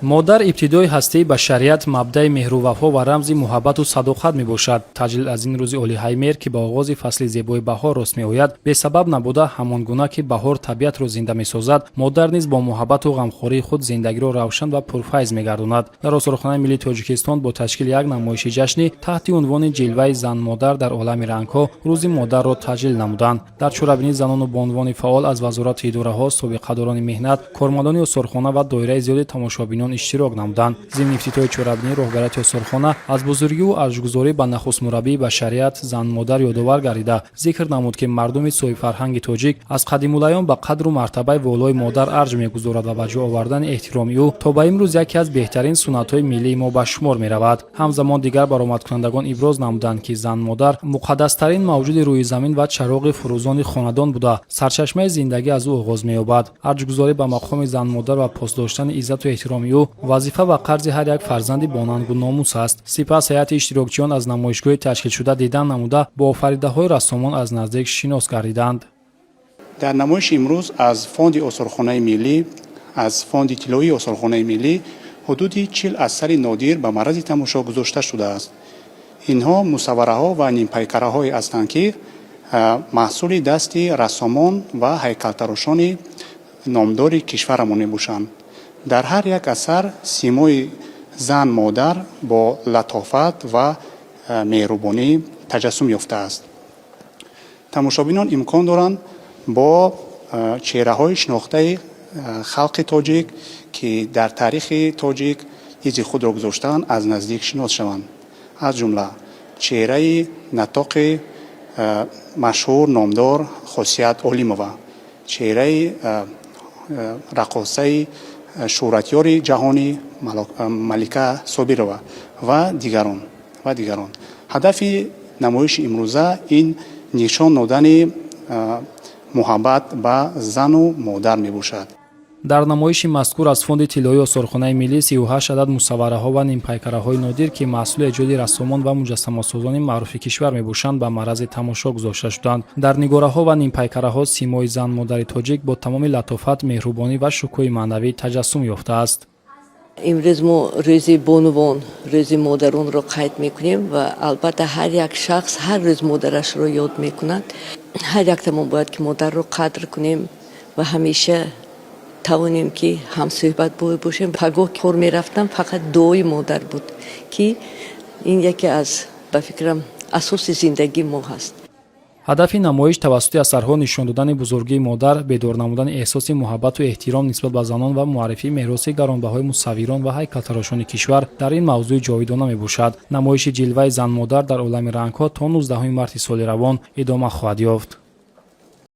модар ибтидои ҳастии башарият, мабдаи меҳру вафо ва рамзи муҳаббату садоқат мебошад. таҷлил аз ин рӯзи олиҳаи меҳр ки ба оғози фасли зебои баҳор рост меояд, бесабаб набуда, ҳамон гуна ки баҳор табиатро зинда месозад, модар низ бо муҳаббату ғамхории худ зиндагиро равшан ва пурфайз мегардонад. дар осорхонаи миллии Тоҷикистон бо ташкили як намоиши ҷашнӣ таҳти унвони ҷилваи зан-модар дар олами рангҳо рӯзи модарро таҷлил намуданд. дар чорабинии занону бо унвони фаъол аз вазорати идораҳо, собиқадорони меҳнат, кормандони осорхона ва доираи зиёди тамошобинон иштирок намуданд. зимни ифтитоҳи чорабинии роҳбарияти осорхона аз бузургиву арзгузорӣ ба нахустмураббии башарият зан-модар ёдовар гардида зикр намуд ки мардуми соҳибфарҳанги тоҷик аз қадимулайён ба қадру мартабаи волои модар арҷ мегузорад ва ба ҷо овардани эҳтироми ӯ то ба имрӯз яке аз беҳтарин суннатҳои миллии мо ба шумор меравад. ҳамзамон дигар баромадкунандагон иброз намуданд ки зан-модар муқаддастарин мавҷуди рӯи замин ва чароғи фурӯзони хонадон буда сарчашмаи зиндагӣ аз ӯ оғоз меёбад. арҷгузорӣ ба мақоми зан-модар ва посдоштани иззату эҳтироми ӯ вазифа ва қарзи ҳар як фарзанди бонангу номус аст. сипас ҳайати иштирокчиён аз намоишгоҳи ташкилшуда дидан намуда бо офаридаҳои рассомон аз наздик шинос гардиданд. дар намоиши имрӯз аз фонди осорхонаи миллӣ, аз фонди тиллоии осорхонаи миллӣ ҳудуди 40 асари нодир ба маърази тамошо гузошта шудааст. инҳо мусаввараҳо ва нимпайкараҳое ҳастанд ки маҳсули дасти рассомон ва ҳайкалтарошони номдори кишварамон мебошанд. дар ҳар як асар симои зан модар бо латофат ва меҳрубонӣ таҷассум ёфтааст. тамошобинон имкон доранд бо чеҳраҳои шинохтаи халқи тоҷик ки дар тарихи тоҷик изи худро гузоштаанд аз наздик шинос шаванд. аз ҷумла чеҳраи натоқи машҳур номдор Хосият Олимова, чеҳраи рақосаи шӯҳратёри ҷаҳонӣ Малика Собирова ва дигарон. ҳадафи намоиши имрӯза ин нишон додани муҳаббат ба зану модар мебошад. дар намоиши мазкур аз фонди тиллоии осорхонаи миллӣ 38 адад мусаввараҳо ва нимпайкараҳои нодир ки маҳсули эҷоди рассомон ва муҷассамасозони маъруфи кишвар мебошанд ба маърази тамошо гузошта шуданд. дар нигораҳо ва нимпайкараҳо симои зан-модари тоҷик бо тамоми латофат, меҳрубонӣ ва шукӯҳи маънавӣ таҷассум ёфтааст. имрӯз мо рӯзи бонувон, рӯзи модаронро қайд мекунем ва албатта ҳар як шахс ҳар рӯз модарашро ёд мекунад. ҳар яктамон бояд ки модарро қадр кунем ва ҳамеша тавонем ки ҳамсӯҳбат бошем. пагоҳ кор мерафтам фақат дуои модар буд ки ин яке аз ба фикрам асоси зиндагии мо ҳаст. ҳадафи намоиш тавассути асарҳо нишон додани бузургии модар, бедор намудани эҳсоси муҳаббату эҳтиром нисбат ба занон ва муаррифии мероси гаронбаҳои мусаввирон ва ҳайкалтарошони кишвар дар ин мавзӯи ҷовидона мебошад. намоиши ҷилваи зан-модар дар олами рангҳо то 19 марти соли равон идома хоҳад ёфт.